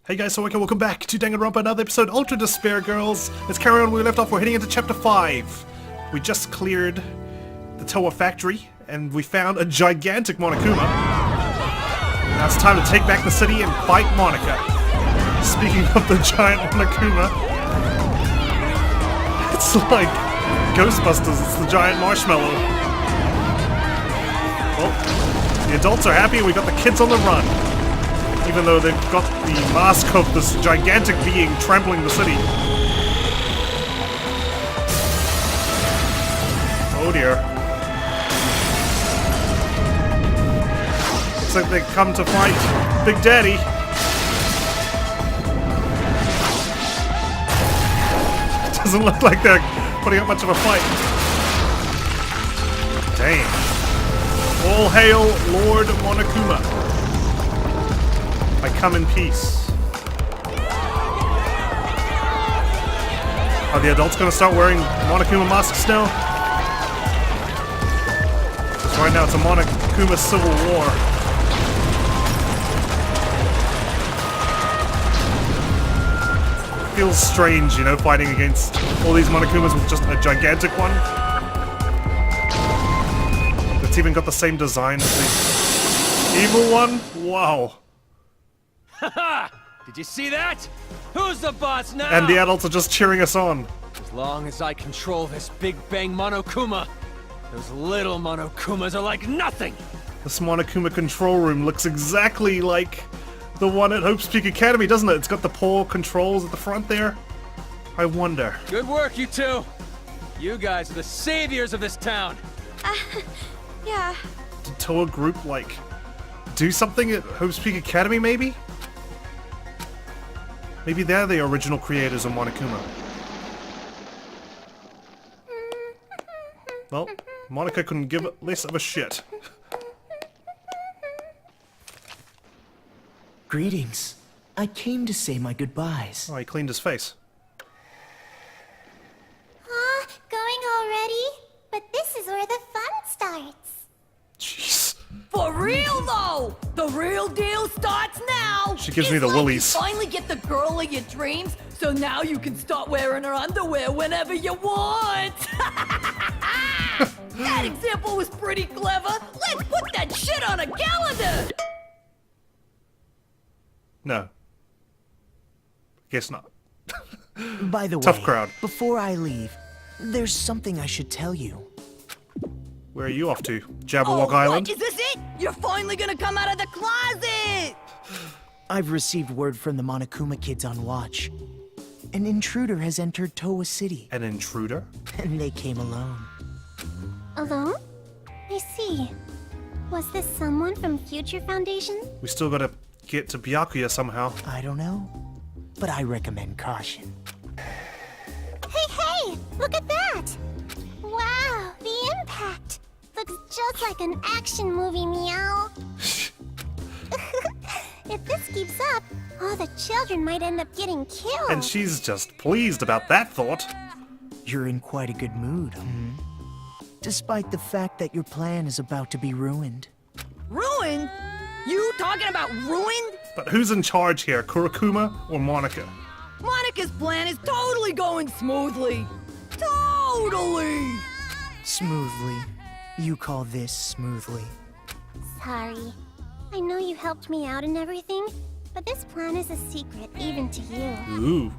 Hey guys, so welcome back to Danganronpa, another episode, Ultra Despair Girls. Let's carry on where we left off. We're heading into Chapter 5. We just cleared the Towa factory, and we found a gigantic Monokuma. Now it's time to take back the city and fight Monaca. Speaking of the giant Monokuma, it's like Ghostbusters, it's the giant marshmallow. Well, the adults are happy, and we got the kids on the run. Even though they've got the mask of this gigantic being trampling the city. Oh dear. Looks like they come to fight Big Daddy. Doesn't look like they're putting up much of a fight. Dang. All hail Lord Monokuma. I come in peace. Are the adults gonna start wearing Monokuma masks now? Because right now it's a Monokuma civil war. Feels strange, you know, fighting against all these Monokumas with just a gigantic one. It's even got the same design as the evil one. Wow. Haha! Did you see that? Who's the boss now? And the adults are just cheering us on. As long as I control this Big Bang Monokuma, those little Monokumas are like nothing! This Monokuma control room looks exactly like the one at Hope's Peak Academy, doesn't it? It's got the paw controls at the front there. I wonder. Good work, you two! You guys are the saviors of this town! Yeah. Did Toa Group, like, do something at Hope's Peak Academy, maybe? Maybe they're the original creators of Monokuma. Well, Monaca couldn't give less of a shit. Greetings. I came to say my goodbyes. Oh, he cleaned his face. Going already? But this is where the fun starts. Jeez. For real though! The real deal starts now! She gives me the like willies. You finally get the girl of your dreams, so now you can start wearing her underwear whenever you want! That example was pretty clever! Let's put that shit on a calendar! No. Guess not. By the way, Tough crowd. before I leave, there's something I should tell you. Where are you off to? Jabberwock Oh, Island? what? Is this it? You're finally gonna come out of the closet! I've received word from the Monokuma Kids on watch. An intruder has entered Towa City, An intruder? and they came alone. Alone? I see. Was this someone from Future Foundation? We still gotta get to Byakuya somehow. I don't know, but I recommend caution. Hey! Look at that! Wow, the impact! Looks just like an action movie, meow. If this keeps up, all the children might end up getting killed. And she's just pleased about that thought. You're in quite a good mood, despite the fact that your plan is about to be ruined. Ruined? You talking about ruined? But who's in charge here, Kurokuma or Monaca? Monica's plan is totally going smoothly. Totally! Smoothly. You call this smoothly? Sorry. I know you helped me out and everything, but this plan is a secret even to you. Ooh.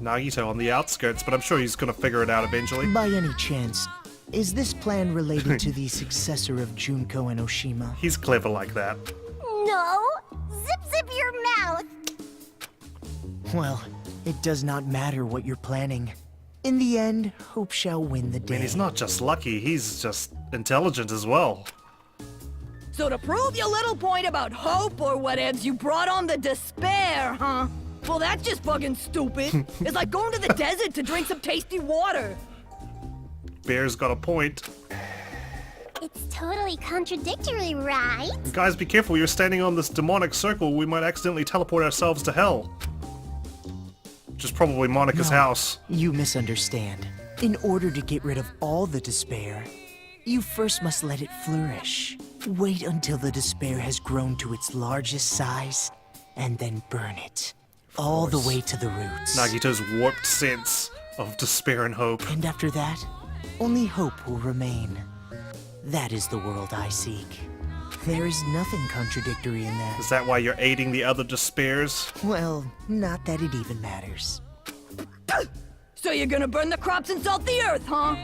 Nagito on the outskirts, but I'm sure he's gonna figure it out eventually. By any chance, is this plan related to the successor of Junko and Oshima? He's clever like that. No! Zip your mouth! Well, it does not matter what you're planning. In the end, hope shall win the day. I mean, he's not just lucky, he's just intelligent as well. So to prove your little point about hope or whatevs, you brought on the despair, huh? Well, that's just fucking stupid. It's like going to the desert to drink some tasty water. Bear's got a point. It's totally contradictory, right? Guys, be careful, you're standing on this demonic circle, we might accidentally teleport ourselves to hell. Which is probably Monica's No, house. You misunderstand. In order to get rid of all the despair, you first must let it flourish. Wait until the despair has grown to its largest size, and then burn it. all the way to the roots. Nagito's warped sense of despair and hope. And after that, only hope will remain. That is the world I seek. There is nothing contradictory in that. Is that why you're aiding the other despairs? Well, not that it even matters. So you're gonna burn the crops and salt the earth, huh?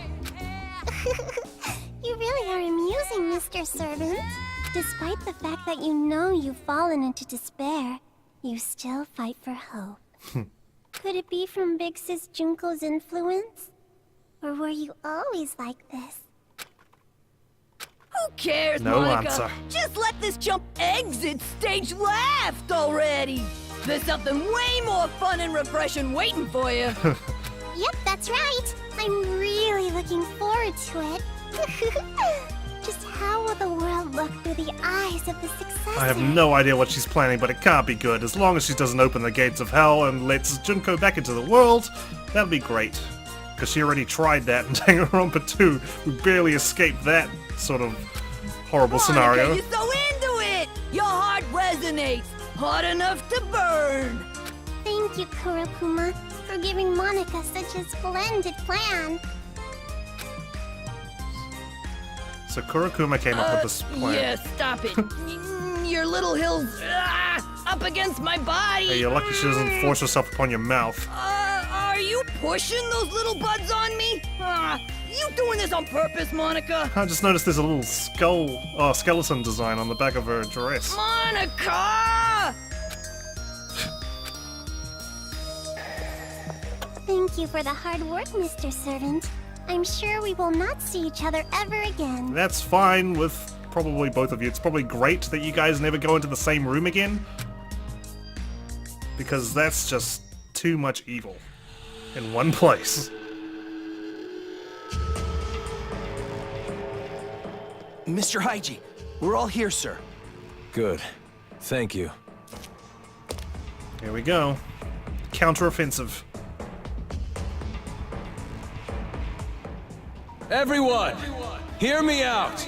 You really are amusing, Mr. Servant. Despite the fact that you know you've fallen into despair, you still fight for hope. Could it be from Big Sis Junko's influence? Or were you always like this? Who cares, No Monica? answer. Just let this chump exit stage left already. There's something way more fun and refreshing waiting for you. Yep, that's right. I'm really looking forward to it. Just how will the world look through the eyes of the successor? I have no idea what she's planning, but it can't be good. As long as she doesn't open the gates of hell and lets Junko back into the world, that'll be great. Because she already tried that in Danganronpa 2. We barely escaped that sort of horrible scenario. Monica, you're so into it! Your heart resonates, hot enough to burn! Thank you, Kurokuma, for giving Monica such a splendid plan. So Kurokuma came up with this plan. Yeah, stop it. Your little hills up against my body. Hey, you're lucky she doesn't force herself upon your mouth. Are you pushing those little buds on me? You doing this on purpose, Monica? I just noticed there's a little skeleton design on the back of her dress. Monica! Thank you for the hard work, Mr. Servant. I'm sure we will not see each other ever again. That's fine with probably both of you. It's probably great that you guys never go into the same room again. Because that's just too much evil in one place. Mr. Haiji, we're all here, sir. Good. Thank you. Here we go. Counteroffensive. Everyone, hear me out.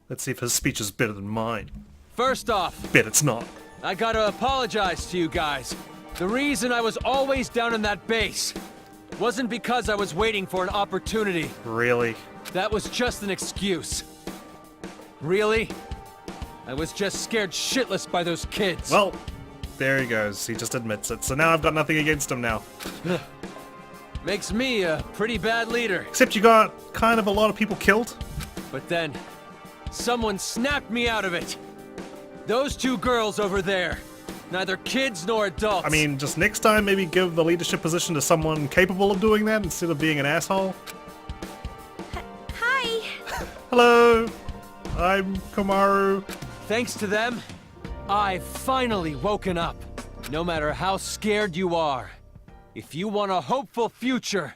Let's see if his speech is better than mine. First off, Bet it's not. I gotta apologize to you guys. The reason I was always down in that base wasn't because I was waiting for an opportunity. Really? That was just an excuse. Really? I was just scared shitless by those kids. Well, there he goes. He just admits it. So now I've got nothing against him now. Makes me a pretty bad leader. Except you got kind of a lot of people killed. But then, someone snapped me out of it. Those two girls over there. Neither kids nor adults. I mean, just next time, maybe give the leadership position to someone capable of doing that instead of being an asshole. Hi. Hello, I'm Komaru. Thanks to them, I've finally woken up. No matter how scared you are, if you want a hopeful future,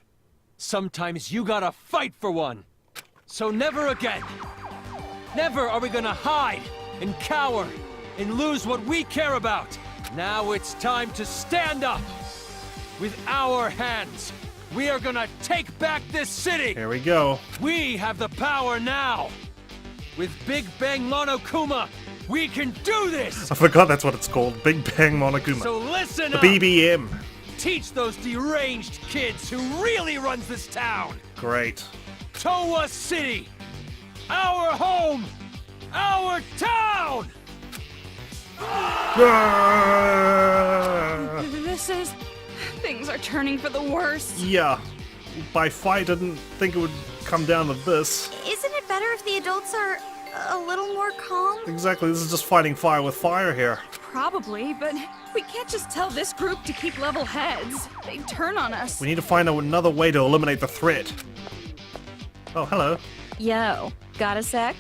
sometimes you gotta fight for one. So never again. Never are we gonna hide and cower and lose what we care about. Now it's time to stand up. With our hands, we are gonna take back this city. Here we go. We have the power now. With Big Bang Monokuma, we can do this. I forgot that's what it's called. Big Bang Monokuma. So listen The up. BBM. Teach those deranged kids who really runs this town. Great. Towa City. Our home. Our town. This is... Things are turning for the worst. Yeah. By fight, I didn't think it would come down to this. Isn't it better if the adults are a little more calm? Exactly, this is just fighting fire with fire here. Probably, but we can't just tell this group to keep level heads. They'd turn on us. We need to find another way to eliminate the threat. Oh, hello. Yo, got a sec?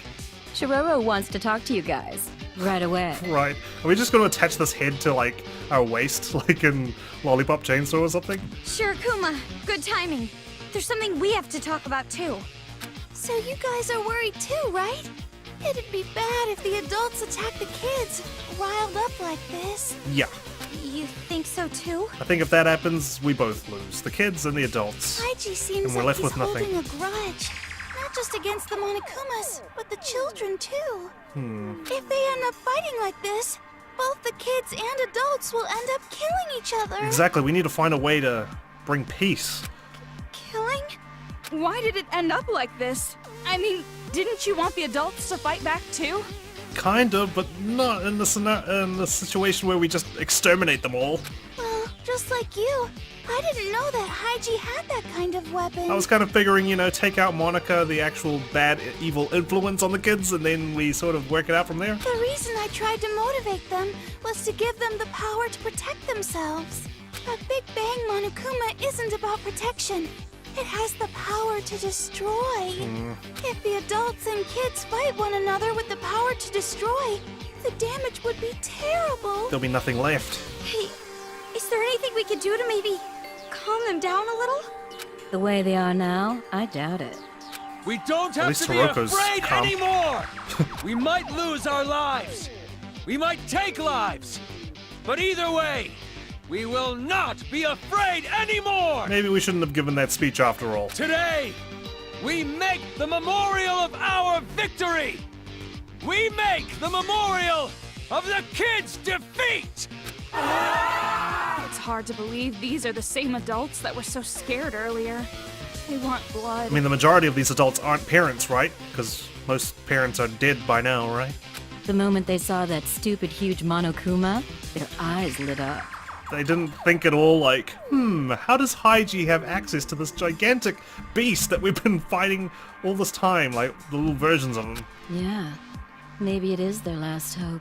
Shiroro wants to talk to you guys. Right away. Right. Are we just going to attach this head to, like, our waist, like in Lollipop Chainsaw or something? Sure, Kuma. Good timing. There's something we have to talk about, too. So you guys are worried, too, right? It'd be bad if the adults attack the kids, riled up like this. Yeah. You think so, too? I think if that happens, we both lose. The kids and the adults. Haiji seems And we're like left he's with nothing. holding a grudge. Not just against the Monokumas, but the children, too. If they end up fighting like this, both the kids and adults will end up killing each other. Exactly, we need to find a way to bring peace. Killing? Why did it end up like this? I mean, didn't you want the adults to fight back too? Kind of, but not in the situation where we just exterminate them all. Well, just like you, I didn't know that Haiji had that kind of weapon. I was kind of figuring, you know, take out Monaca, the actual bad, evil influence on the kids, and then we sort of work it out from there. The reason I tried to motivate them was to give them the power to protect themselves. But Big Bang Monokuma isn't about protection. It has the power to destroy. If the adults and kids fight one another with the power to destroy, the damage would be terrible. There'll be nothing left. Hey, is there anything we could do to maybe calm them down a little? The way they are now, I doubt it. We don't have least to be Hiroko's afraid calm. anymore! We might lose our lives. We might take lives. But either way, we will not be afraid anymore! Maybe we shouldn't have given that speech after all. Today, we make the memorial of our victory! We make the memorial of the kids' defeat! It's hard to believe these are the same adults that were so scared earlier. They want blood. I mean, the majority of these adults aren't parents, right? Because most parents are dead by now, right? The moment they saw that stupid huge Monokuma, their eyes lit up. They didn't think at all like, how does Haiji have access to this gigantic beast that we've been fighting all this time? Like, the little versions of him. Yeah, maybe it is their last hope.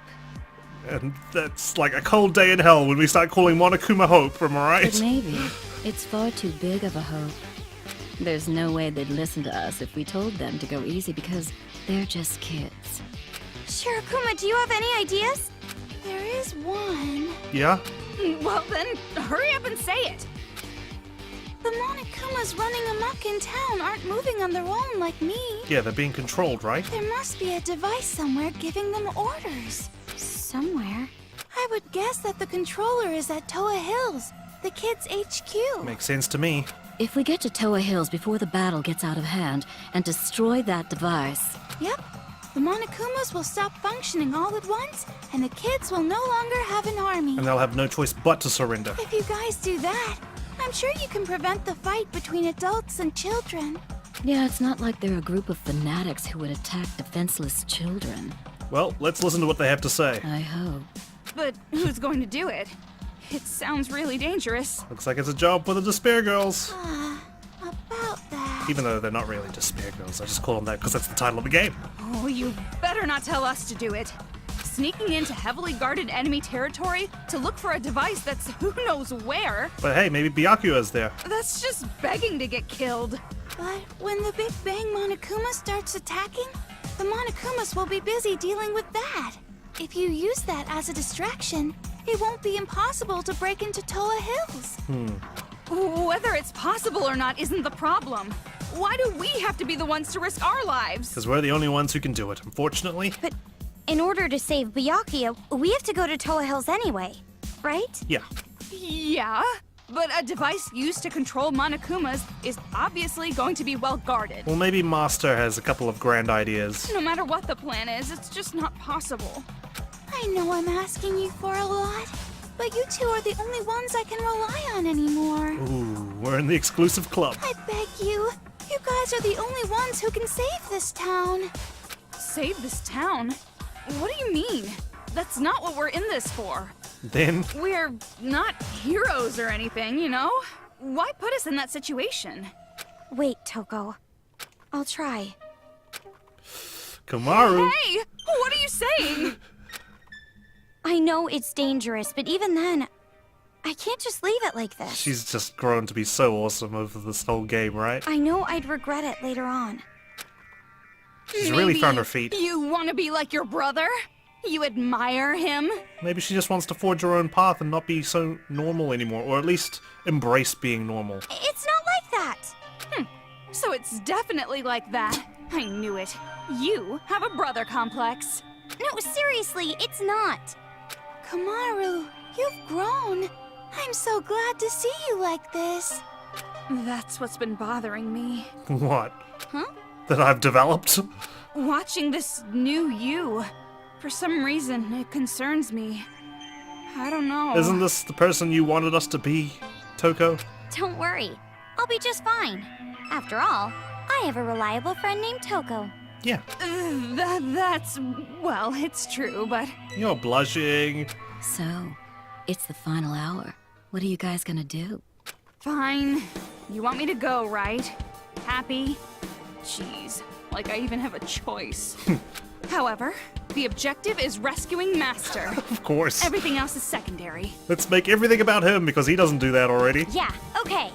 And that's like a cold day in hell when we start calling Monokuma Hope, am I right? But maybe it's far too big of a hope. There's no way they'd listen to us if we told them to go easy because they're just kids. Shirokuma, do you have any ideas? There is one. Yeah? Well then, hurry up and say it! The Monokumas running amok in town aren't moving on their own like me. Yeah, they're being controlled, right? There must be a device somewhere giving them orders. Somewhere. I would guess that the controller is at Toa Hills, the kids' HQ. Makes sense to me. If we get to Toa Hills before the battle gets out of hand and destroy that device, Yep. The Monokumas will stop functioning all at once, and the kids will no longer have an army. And they'll have no choice but to surrender. If you guys do that, I'm sure you can prevent the fight between adults and children. yeah, it's not like they're a group of fanatics who would attack defenseless children. Well, let's listen to what they have to say. I hope. But who's going to do it? It sounds really dangerous. Looks like it's a job for the Despair Girls. About that. Even though they're not really Despair Girls, I just call them that because that's the title of the game. Oh, you better not tell us to do it. Sneaking into heavily guarded enemy territory to look for a device that's who knows where, But hey, maybe Byakuya is there. that's just begging to get killed. But when the Big Bang Monokuma starts attacking, the Monokumas will be busy dealing with that. If you use that as a distraction, it won't be impossible to break into Toa Hills. Whether it's possible or not isn't the problem. Why do we have to be the ones to risk our lives? Because we're the only ones who can do it, unfortunately. But in order to save Byakuya, we have to go to Toa Hills anyway, right? Yeah. Yeah, but a device used to control Monokumas is obviously going to be well guarded. Well, maybe Master has a couple of grand ideas. No matter what the plan is, it's just not possible. I know I'm asking you for a lot, but you two are the only ones I can rely on anymore. Ooh, we're in the exclusive club. I beg you. You guys are the only ones who can save this town. Save this town? What do you mean? That's not what we're in this for. Then, We're not heroes or anything, you know? Why put us in that situation? Wait, Toko. I'll try. Komaru. Hey! What are you saying? I know it's dangerous, but even then, I can't just leave it like this. She's just grown to be so awesome over this whole game, right? I know I'd regret it later on. She's really found her feet. You want to be like your brother? You admire him? Maybe she just wants to forge her own path and not be so normal anymore, or at least embrace being normal. It's not like that! So it's definitely like that. I knew it. You have a brother complex. No, seriously, it's not. Komaru, you've grown. I'm so glad to see you like this. That's what's been bothering me. What? Huh? That I've developed? Watching this new you. For some reason, it concerns me. I don't know. Isn't this the person you wanted us to be, Toko? Don't worry. I'll be just fine. After all, I have a reliable friend named Toko. Yeah. That's... well, it's true, but... You're blushing. So, it's the final hour. What are you guys gonna do? Fine. You want me to go, right? Happy? Jeez, like I even have a choice. However, the objective is rescuing Master. Of course. Everything else is secondary. Let's make everything about him because he doesn't do that already. Yeah, okay.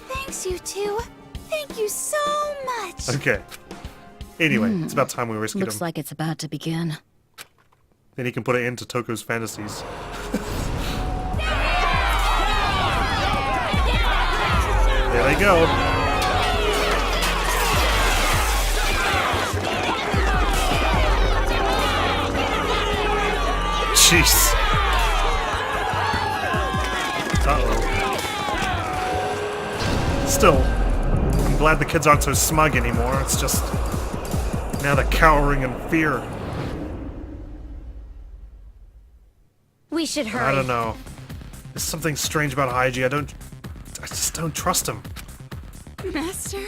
Thanks, you two. Thank you so much. Okay. Anyway, it's about time we rescued Looks him. like it's about to begin. Then he can put it into Toko's fantasies. There they go. Jeez. Uh-oh. Still, I'm glad the kids aren't so smug anymore. It's just... now they're cowering in fear. We should hurry. I don't know. There's something strange about Haiji. I just don't trust him. Master,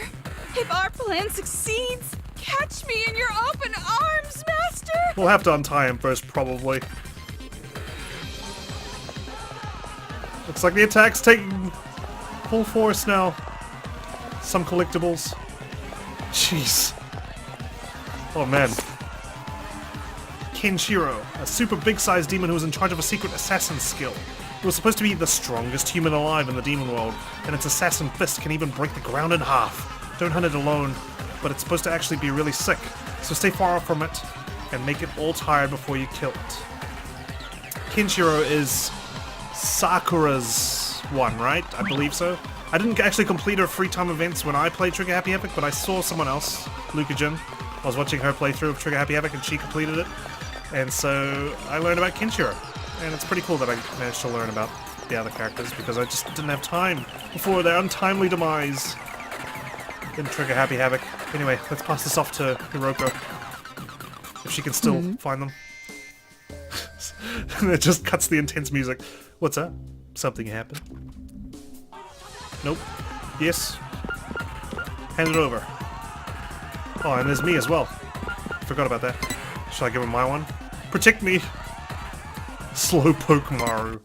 if our plan succeeds, catch me in your open arms, Master! We'll have to untie him first, probably. Looks like the attack's taking full force now. Some collectibles. Jeez. Oh man. Kenshiro, a super big-sized demon who was in charge of a secret assassin skill. It was supposed to be the strongest human alive in the demon world, and its assassin fist can even break the ground in half. Don't hunt it alone, but it's supposed to actually be really sick, so stay far from it and make it all tired before you kill it. Kenshiro is Sakura's one, right? I believe so. I didn't actually complete her free time events when I played Trigger Happy Epic, but I saw someone else, Luka-jin. I was watching her playthrough of Trigger Happy Epic and she completed it. And so I learned about Kenshiro. And it's pretty cool that I managed to learn about the other characters because I just didn't have time before their untimely demise in Trigger Happy Havoc. Anyway, let's pass this off to Hiroko. If she can still find them. And it just cuts the intense music. What's up? Something happened? Nope. Yes. Hand it over. Oh, and there's me as well. Forgot about that. Should I give him my one? Protect me! Slowpoke Komaru.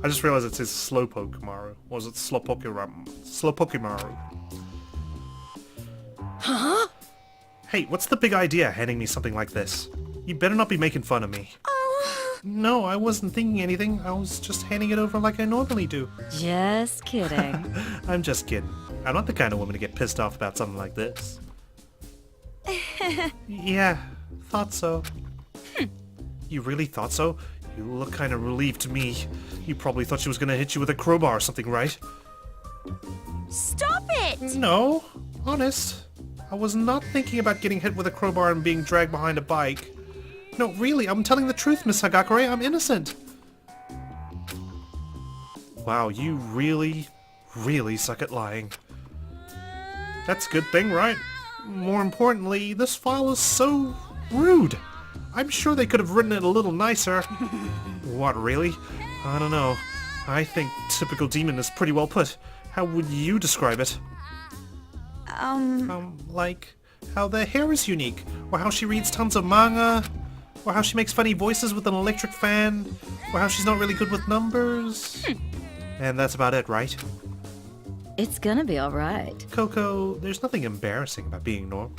I just realized it says Slowpoke Komaru. Or is it Slowpoke Maru? Huh? Hey, what's the big idea handing me something like this? You better not be making fun of me. Oh. No, I wasn't thinking anything. I was just handing it over like I normally do. Just kidding. I'm just kidding. I'm not the kind of woman to get pissed off about something like this. Yeah, thought so. You really thought so? You look kind of relieved to me. You probably thought she was gonna hit you with a crowbar or something, right? Stop it! No, honest. I was not thinking about getting hit with a crowbar and being dragged behind a bike. No, really, I'm telling the truth, Miss Hagakure. I'm innocent. Wow, you really, really suck at lying. That's a good thing, right? More importantly, this file is so rude. I'm sure they could have written it a little nicer. What, really? I don't know. I think typical demon is pretty well put. How would you describe it? Like, how their hair is unique, or how she reads tons of manga, or how she makes funny voices with an electric fan, or how she's not really good with numbers. And that's about it, right? It's gonna be alright. Coco, there's nothing embarrassing about being normal.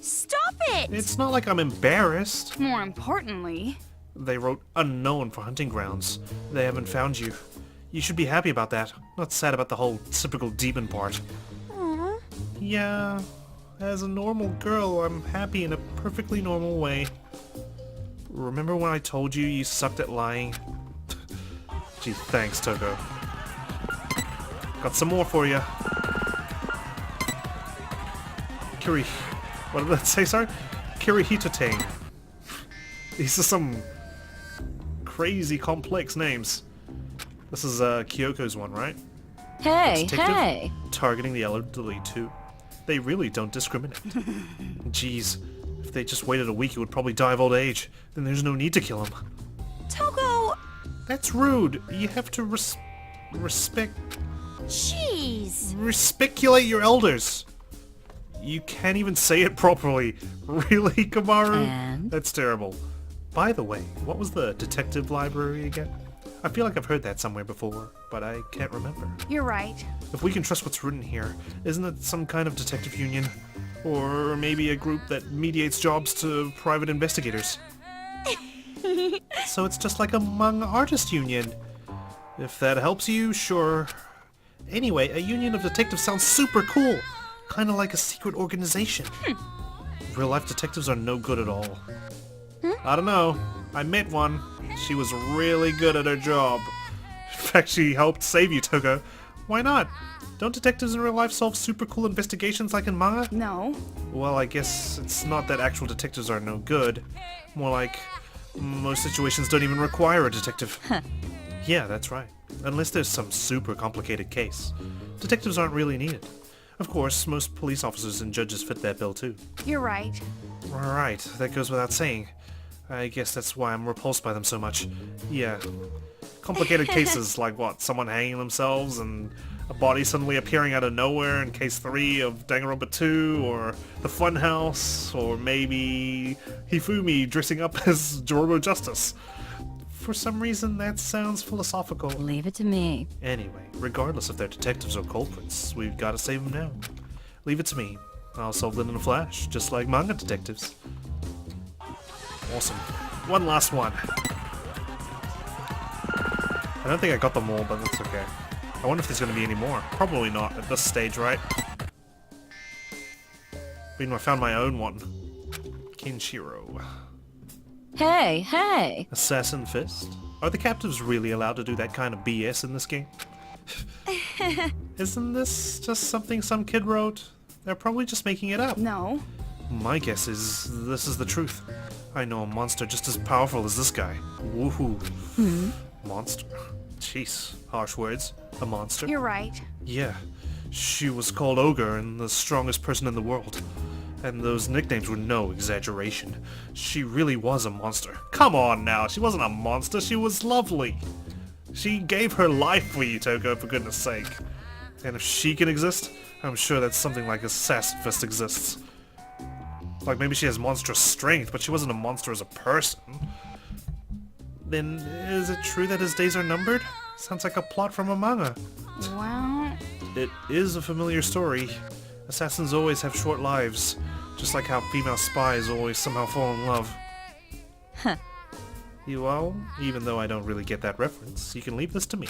Stop it! It's not like I'm embarrassed. More importantly... They wrote unknown for hunting grounds. They haven't found you. You should be happy about that, not sad about the whole typical demon part. Aww. Yeah, as a normal girl, I'm happy in a perfectly normal way. Remember when I told you you sucked at lying? Gee, thanks, Toko. Got some more for you. What did that say, sorry? Kirihito-tang. These are some crazy complex names. This is Kyoko's one, right? Hey, Detective, hey! targeting the elderly too. They really don't discriminate. Jeez, If they just waited a week, he would probably die of old age. Then there's no need to kill him. Toko! That's rude. You have to Respiculate your elders. You can't even say it properly. Really, Komaru? And? That's terrible. By the way, what was the detective library again? I feel like I've heard that somewhere before, but I can't remember. You're right. If we can trust what's written here, isn't it some kind of detective union? Or maybe a group that mediates jobs to private investigators? So it's just like a manga artist union. If that helps you, sure. Anyway, a union of detectives sounds super cool. Kinda like a secret organization. Real-life detectives are no good at all. I don't know. I met one. She was really good at her job. In fact, she helped save you, Toko. Why not? Don't detectives in real life solve super cool investigations like in manga? No. Well, I guess it's not that actual detectives are no good. More like, most situations don't even require a detective. Yeah, that's right. Unless there's some super complicated case. Detectives aren't really needed. Of course, most police officers and judges fit that bill too. You're right. Right, that goes without saying. I guess that's why I'm repulsed by them so much. Yeah. Complicated cases like what? Someone hanging themselves and a body suddenly appearing out of nowhere in case 3 of Danganronpa 2, or the Funhouse, or maybe Hifumi dressing up as Jorobo Justice. For some reason, that sounds philosophical. Leave it to me. Anyway, regardless if they're detectives or culprits, we've got to save them now. Leave it to me. I'll solve them in a flash, just like manga detectives. Awesome. One last one. I don't think I got them all, but that's okay. I wonder if there's going to be any more. Probably not at this stage, right? I found my own one. Kenshiro. Hey! Assassin Fist? Are the captives really allowed to do that kind of BS in this game? Isn't this just something some kid wrote? They're probably just making it up. No. My guess is this is the truth. I know a monster just as powerful as this guy. Woohoo. Monster. Jeez, harsh words. A monster? You're right. Yeah. She was called Ogre and the strongest person in the world. And those nicknames were no exaggeration. She really was a monster. Come on now, she wasn't a monster, she was lovely. She gave her life for you, Toko, for goodness sake. And if she can exist, I'm sure that something like Assassin Fist exists. Like maybe she has monstrous strength, but she wasn't a monster as a person. Then is it true that his days are numbered? Sounds like a plot from a manga. Well... It is a familiar story. Assassins always have short lives, just like how female spies always somehow fall in love. Well, even though I don't really get that reference, you can leave this to me.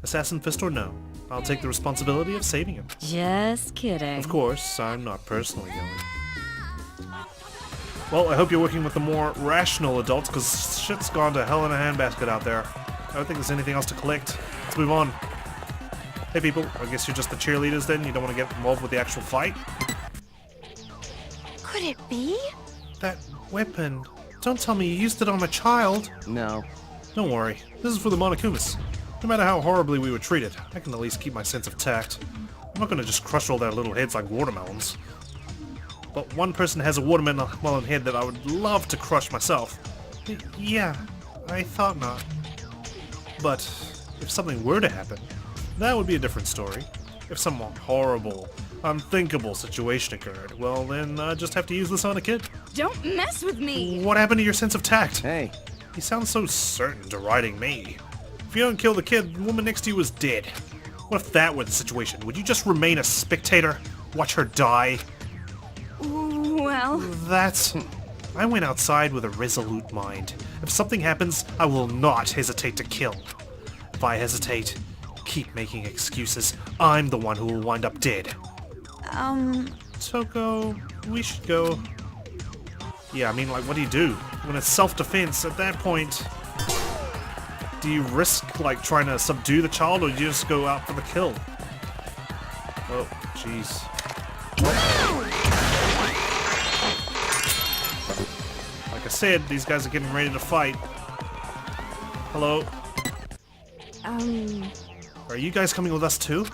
Assassin Fist or no, I'll take the responsibility of saving him. Just kidding. Of course, I'm not personally going. Well, I hope you're working with the more rational adults, because shit's gone to hell in a handbasket out there. I don't think there's anything else to collect. Let's move on. Hey people, I guess you're just the cheerleaders then? You don't want to get involved with the actual fight? Could it be? That weapon. Don't tell me you used it on a child. No. Don't worry. This is for the Monokumas. No matter how horribly we were treated, I can at least keep my sense of tact. I'm not going to just crush all their little heads like watermelons. But one person has a watermelon head that I would love to crush myself. Yeah, I thought not. But if something were to happen, that would be a different story. If some horrible, unthinkable situation occurred, well then I just have to use this on a kid. Don't mess with me! What happened to your sense of tact? Hey. You sound so certain deriding me. If you don't kill the kid, the woman next to you is dead. What if that were the situation? Would you just remain a spectator? Watch her die? Well... That's... I went outside with a resolute mind. If something happens, I will not hesitate to kill. If I hesitate, keep making excuses. I'm the one who will wind up dead. Toko, we should go. Yeah, I mean, like, what do you do? When it's self-defense, at that point, do you risk, like, trying to subdue the child, or do you just go out for the kill? Oh, jeez. Like I said, these guys are getting ready to fight. Hello? Are you guys coming with us too?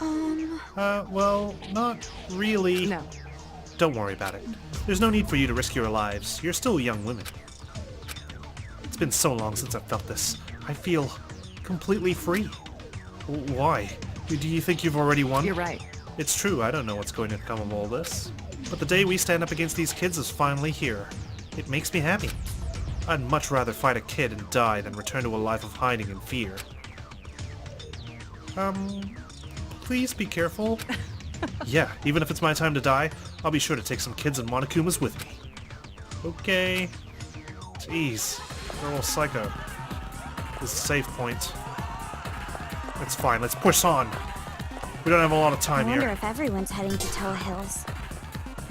Well, not really. No. don't worry about it. There's no need for you to risk your lives. You're still young women. It's been so long since I've felt this. I feel completely free. Why? Do you think you've already won? You're right. It's true, I don't know what's going to come of all this. But the day we stand up against these kids is finally here. It makes me happy. I'd much rather fight a kid and die than return to a life of hiding and fear. Please be careful. Yeah, even if it's my time to die, I'll be sure to take some kids and Monokumas with me. Okay. Jeez, they're all psycho. This is a save point. It's fine, let's push on. We don't have a lot of time I wonder here. if everyone's heading to Toa Hills.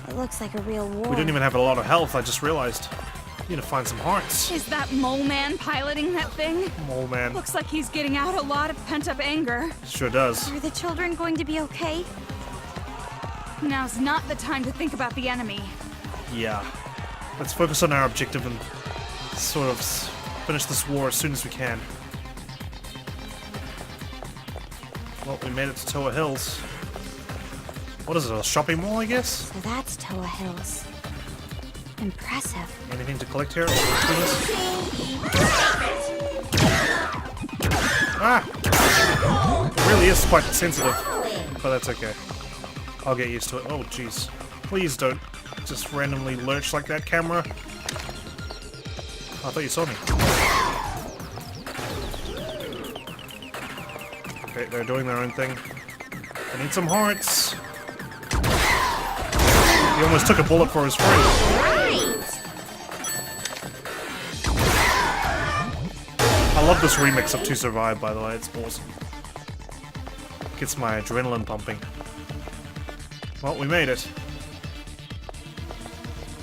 It looks like a real war. We don't even have a lot of health, I just realized. Need to find some hearts. Is that mole man piloting that thing? Mole man. Looks like he's getting out a lot of pent-up anger. Sure does. Are the children going to be okay? Now's not the time to think about the enemy. Yeah. Let's focus on our objective and sort of finish this war as soon as we can. Well, we made it to Toa Hills. What is it, a shopping mall, I guess? So that's Toa Hills. Impressive. Anything to collect here? Ah! It really is quite sensitive, but that's okay. I'll get used to it. Oh, jeez. Please don't just randomly lurch like that, camera. I thought you saw me. Okay, they're doing their own thing. I need some hearts. He almost took a bullet for his friend. I love this remix of To Survive, by the way. It's awesome. Gets my adrenaline pumping. Well, we made it.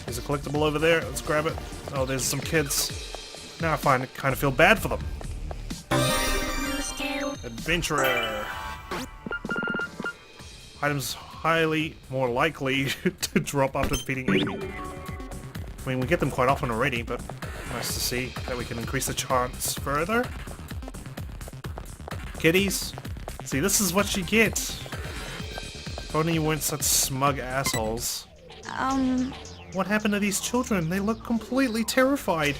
There's a collectible over there. Let's grab it. Oh, there's some kids. Now I kind of feel bad for them. Adventurer. Items highly more likely to drop after defeating enemy. I mean, we get them quite often already, but nice to see that we can increase the chance further. Kitties. See, this is what you get. If only you weren't such smug assholes. What happened to these children? They look completely terrified.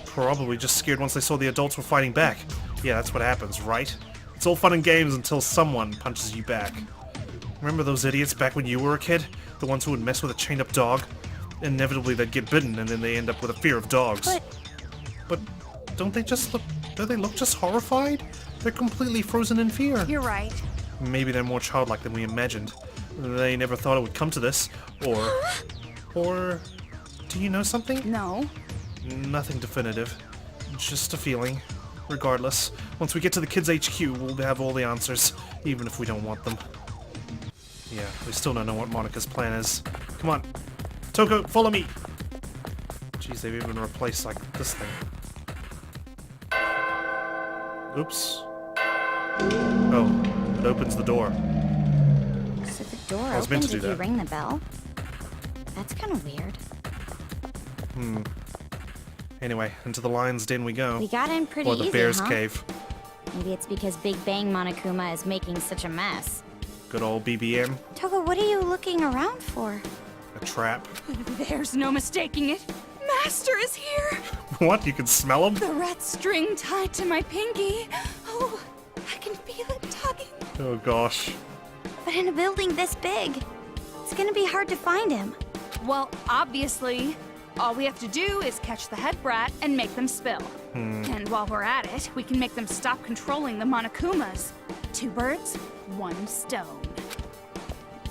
Probably just scared once they saw the adults were fighting back. Yeah, that's what happens, right? It's all fun and games until someone punches you back. Remember those idiots back when you were a kid? The ones who would mess with a chained-up dog? Inevitably they'd get bitten and then they end up with a fear of dogs. But don't they just look... do they look just horrified? They're completely frozen in fear. You're right. Maybe they're more childlike than we imagined. They never thought it would come to this. Or... do you know something? No. Nothing definitive. Just a feeling. Regardless, once we get to the kids' HQ, we'll have all the answers, even if we don't want them. Yeah, we still don't know what Monica's plan is. Come on. Toko, follow me! Jeez, they've even replaced, like, this thing. Oops. Oh, it opens the door. So the door I was meant opens to do if you that. ring the bell? That's kind of weird. Anyway, into the lion's den we go. We got in pretty Or the easy, bear's huh? cave. Maybe it's because Big Bang Monokuma is making such a mess. Good old BBM. Toko, what are you looking around for? A trap. There's no mistaking it. Master is here. What? You can smell him? The red string tied to my pinky. Oh, I can feel it tugging. Oh gosh. But in a building this big, it's gonna be hard to find him. Well, obviously, all we have to do is catch the head brat and make them spill. And while we're at it, we can make them stop controlling the Monokumas. 2 birds, 1 stone.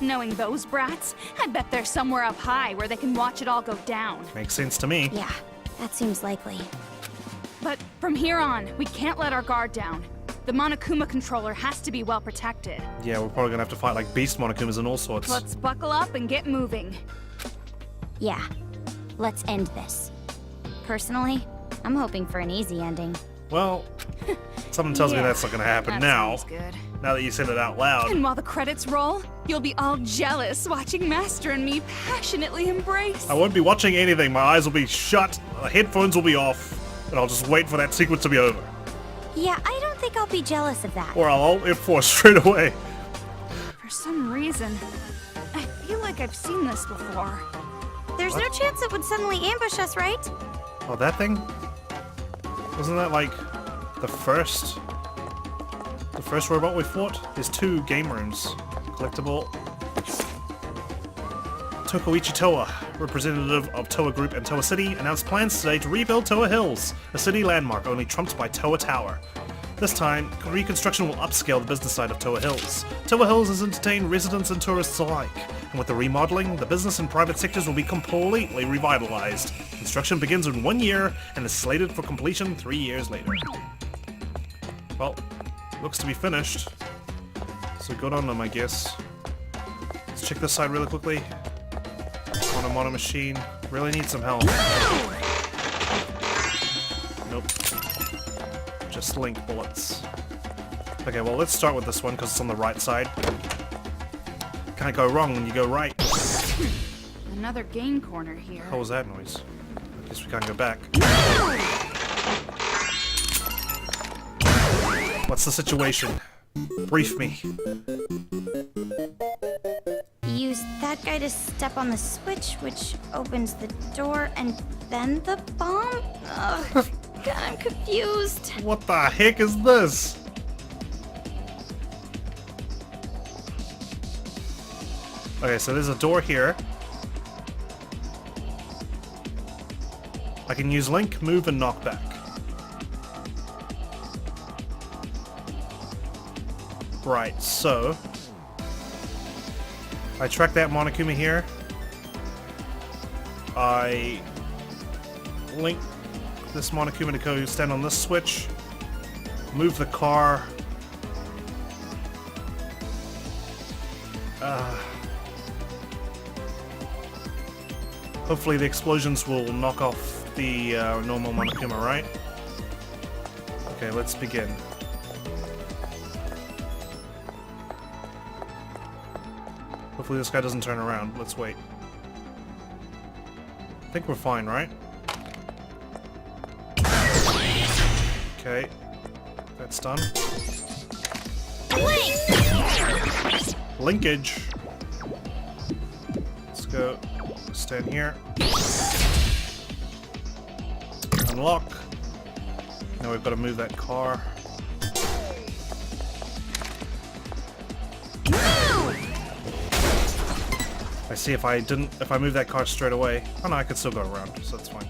Knowing those brats, I bet they're somewhere up high where they can watch it all go down. Makes sense to me. Yeah, that seems likely. But from here on, we can't let our guard down. The Monokuma controller has to be well protected. Yeah, we're probably gonna have to fight like beast Monokumas and all sorts. Let's buckle up and get moving. Yeah, let's end this. Personally, I'm hoping for an easy ending. Well, something tells me Yeah, that's not gonna happen that now. sounds good. Now that you said it out loud. And while the credits roll, you'll be all jealous watching Master and me passionately embrace. I won't be watching anything. My eyes will be shut, the headphones will be off, and I'll just wait for that sequence to be over. Yeah, I don't think I'll be jealous of that. Or I'll alt F4 straight away. For some reason, I feel like I've seen this before. There's no chance it would suddenly ambush us, right? Oh, that thing? Wasn't that like the first robot we fought? There's 2 game rooms. Collectible. Tokoichi Towa, representative of Towa Group and Towa City, announced plans today to rebuild Towa Hills, a city landmark only trumped by Towa Tower. This time, reconstruction will upscale the business side of Towa Hills. Towa Hills has entertained residents and tourists alike, and with the remodeling, the business and private sectors will be completely revitalized. Construction begins in 1 year and is slated for completion 3 years later. Well, looks to be finished. So good on them, I guess. Let's check this side really quickly. Mono machine. Really need some help. Nope. Just link bullets. Okay, well let's start with this one because it's on the right side. Can't go wrong when you go right. Another game corner here. What was that noise? I guess we can't go back. What's the situation? Brief me. Use that guy to step on the switch, which opens the door, and then the bomb? Ugh, God, I'm confused. What the heck is this? Okay, so there's a door here. I can use link, move, and knock back. Right, so I track that Monokuma here. I link this Monokuma to go stand on this switch. Move the car. Hopefully the explosions will knock off the normal Monokuma, right? Okay, let's begin. Hopefully this guy doesn't turn around. Let's wait. I think we're fine, right? Okay. That's done. Linkage. Let's go. Stand here. Unlock. Now we've got to move that car. I see if I move that car straight away. Oh no, I could still go around, so that's fine.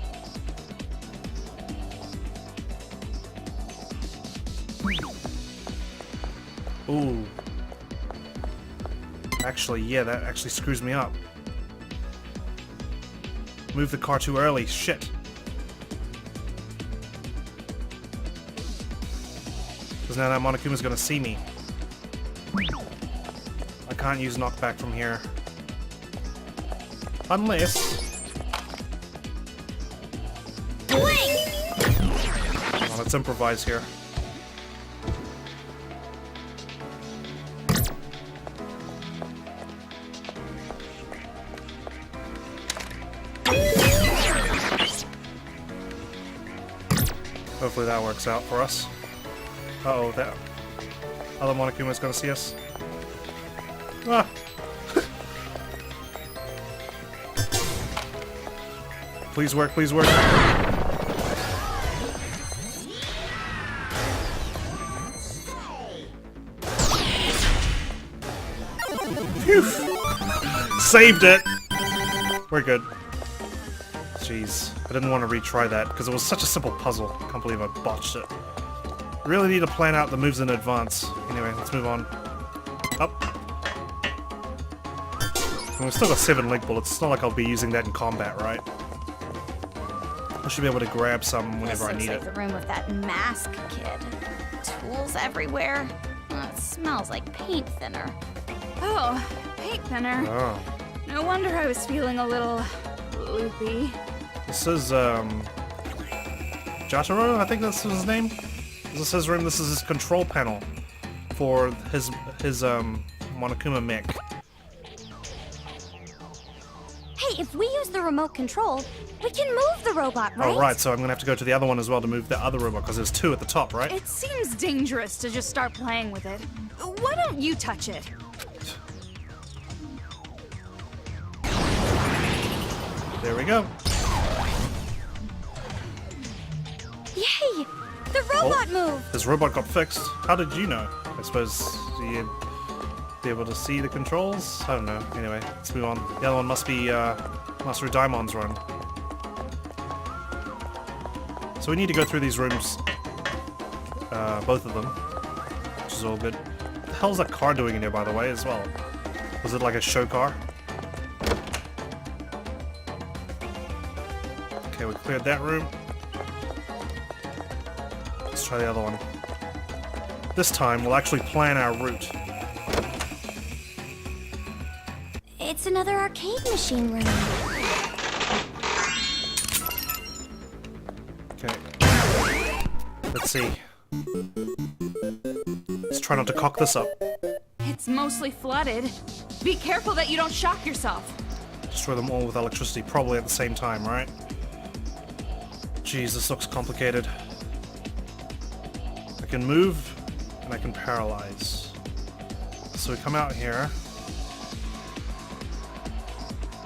Ooh. Actually, yeah, that actually screws me up. Move the car too early, shit. Because now that Monokuma's gonna see me. I can't use knockback from here. Unless... Well, let's improvise here. Hopefully that works out for us. Uh-oh, that other Monokuma's gonna see us. Ah! Please work, please work. Phew! Saved it! We're good. Jeez, I didn't want to retry that because it was such a simple puzzle. I can't believe I botched it. Really need to plan out the moves in advance. Anyway, let's move on. Up. And we've still got 7 link bullets. It's not like I'll be using that in combat, right? I should be able to grab some whenever I need it. This looks like the room of that mask kid. Tools everywhere. It smells like paint thinner. Oh, paint thinner. Oh. No wonder I was feeling a little loopy. This is, Jotaro, I think that's his name? This is his room, this is his control panel for his Monokuma mech. Hey, if we use the remote control, we can move the robot, right? Oh, right, so I'm gonna have to go to the other one as well to move the other robot, because there's 2 at the top, right? It seems dangerous to just start playing with it. Why don't you touch it? There we go. Yay! The robot moved! His robot got fixed. How did you know? I suppose you'd be able to see the controls? I don't know. Anyway, let's move on. The other one must be Master Daimon's run. So we need to go through these rooms. Both of them. Which is all good. What the hell's that car doing in here, by the way, as well? Was it like a show car? Okay, we cleared that room. Let's try the other one. This time, we'll actually plan our route. It's another arcade machine room. Okay. Let's see. Let's try not to cock this up. It's mostly flooded. Be careful that you don't shock yourself. Destroy them all with electricity, probably at the same time, right? Jeez, this looks complicated. I can move, and I can paralyze. So we come out here.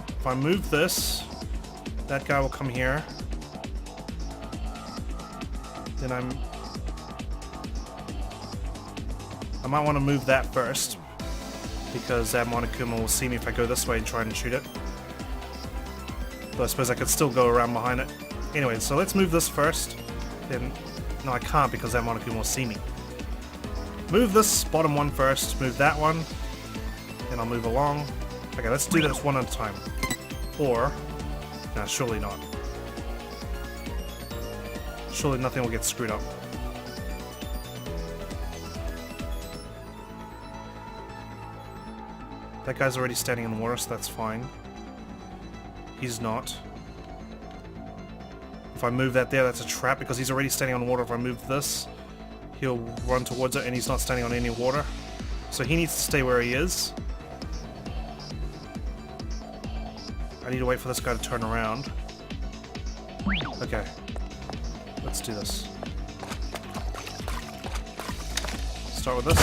If I move this, that guy will come here. Then I might want to move that first, because that Monokuma will see me if I go this way and try and shoot it. But I suppose I could still go around behind it. Anyway, so let's move this first. Then, no, I can't because that Monokuma will see me. Move this bottom one first, move that one, then I'll move along. Okay, let's do this one at a time. Or, no, surely not. Surely nothing will get screwed up. That guy's already standing in the water, so that's fine. He's not. If I move that there, that's a trap because he's already standing on the water. If I move this, he'll run towards it and he's not standing on any water. So he needs to stay where he is. I need to wait for this guy to turn around. Okay. Let's do this. Start with this.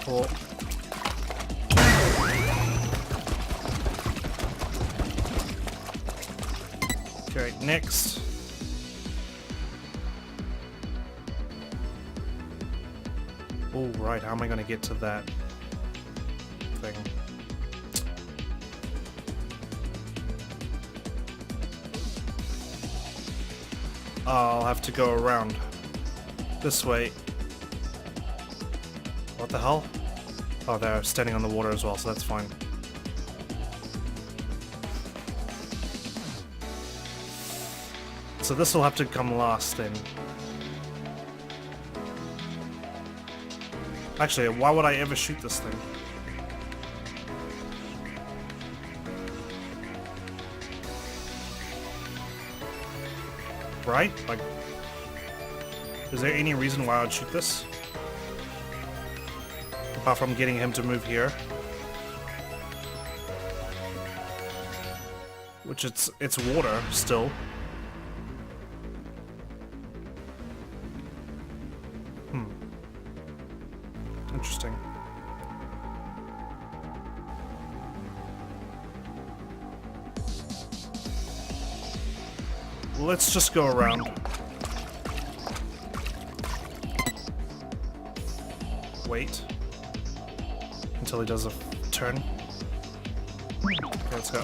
Cool. Okay, next. Oh, right, how am I going to get to that thing? I'll have to go around this way. What the hell? Oh, they're standing on the water as well, so that's fine. So this will have to come last then. Actually, why would I ever shoot this thing? Right? Like, is there any reason why I'd shoot this? Apart from getting him to move here. Which it's water still. Interesting. Let's just go around. Wait until he does a turn. Okay, let's go.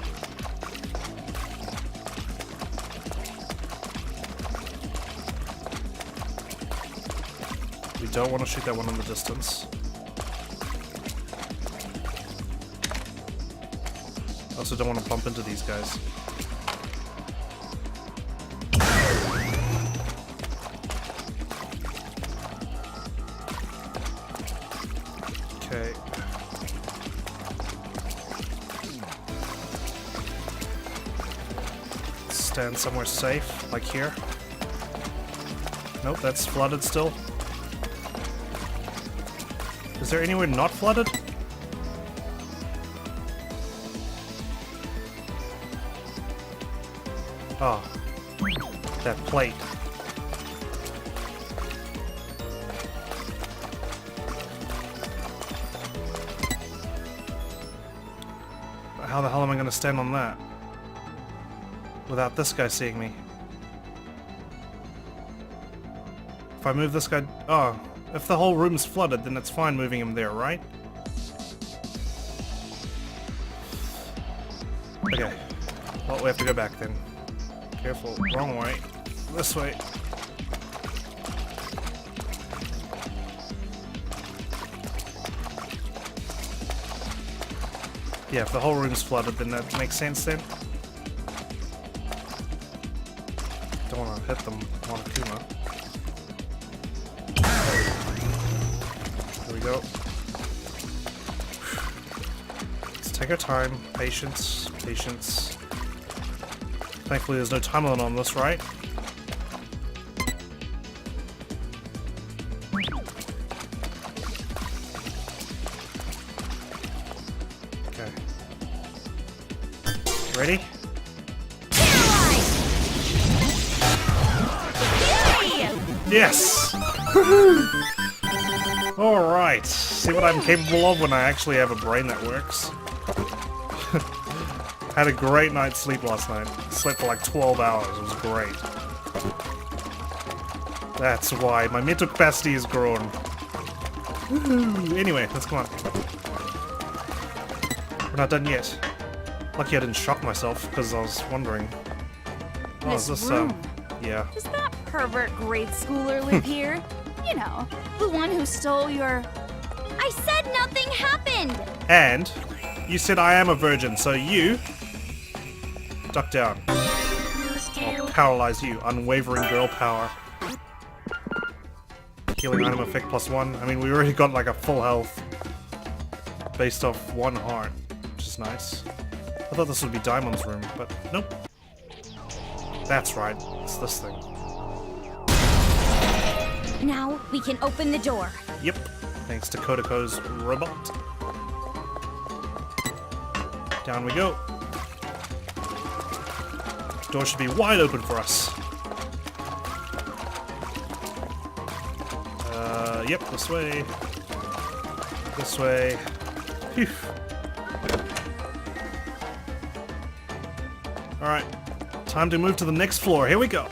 We don't want to shoot that one in the distance. I also don't want to bump into these guys. Okay. Stand somewhere safe, like here. Nope, that's flooded still. Is there anywhere not flooded? Oh, that plate. how the hell am I gonna stand on that? Without this guy seeing me. If I move this guy... Oh, if the whole room's flooded, then it's fine moving him there, right? Okay. Well, we have to go back then. Careful. Wrong way. This way. Yeah, if the whole room's flooded, then that makes sense then. Don't want to hit them, Monokuma. There we go. Let's take our time. Patience. Patience. Thankfully there's no time limit on this, right? Okay. Ready? Yes! Alright. See what I'm capable of when I actually have a brain that works. Had a great night's sleep last night. Slept for like 12 hours. It was great. That's why my mental capacity has grown. Woohoo! Anyway, let's go on. We're not done yet. Lucky I didn't shock myself because I was wondering. Oh, is this yeah. Does that pervert grade schooler live here? You know, the one who stole your... I said nothing happened! And you said I am a virgin, so you duck down. I'll paralyze you. Unwavering girl power. Healing item effect +1. I mean, we already got like a full health based off 1 heart, which is nice. I thought this would be Diamond's room, but nope. That's right. It's this thing. Now we can open the door. Yep. Thanks to Kotoko's robot. Down we go. Door should be wide open for us. Yep, this way. This way. Phew. Alright. Time to move to the next floor. Here we go.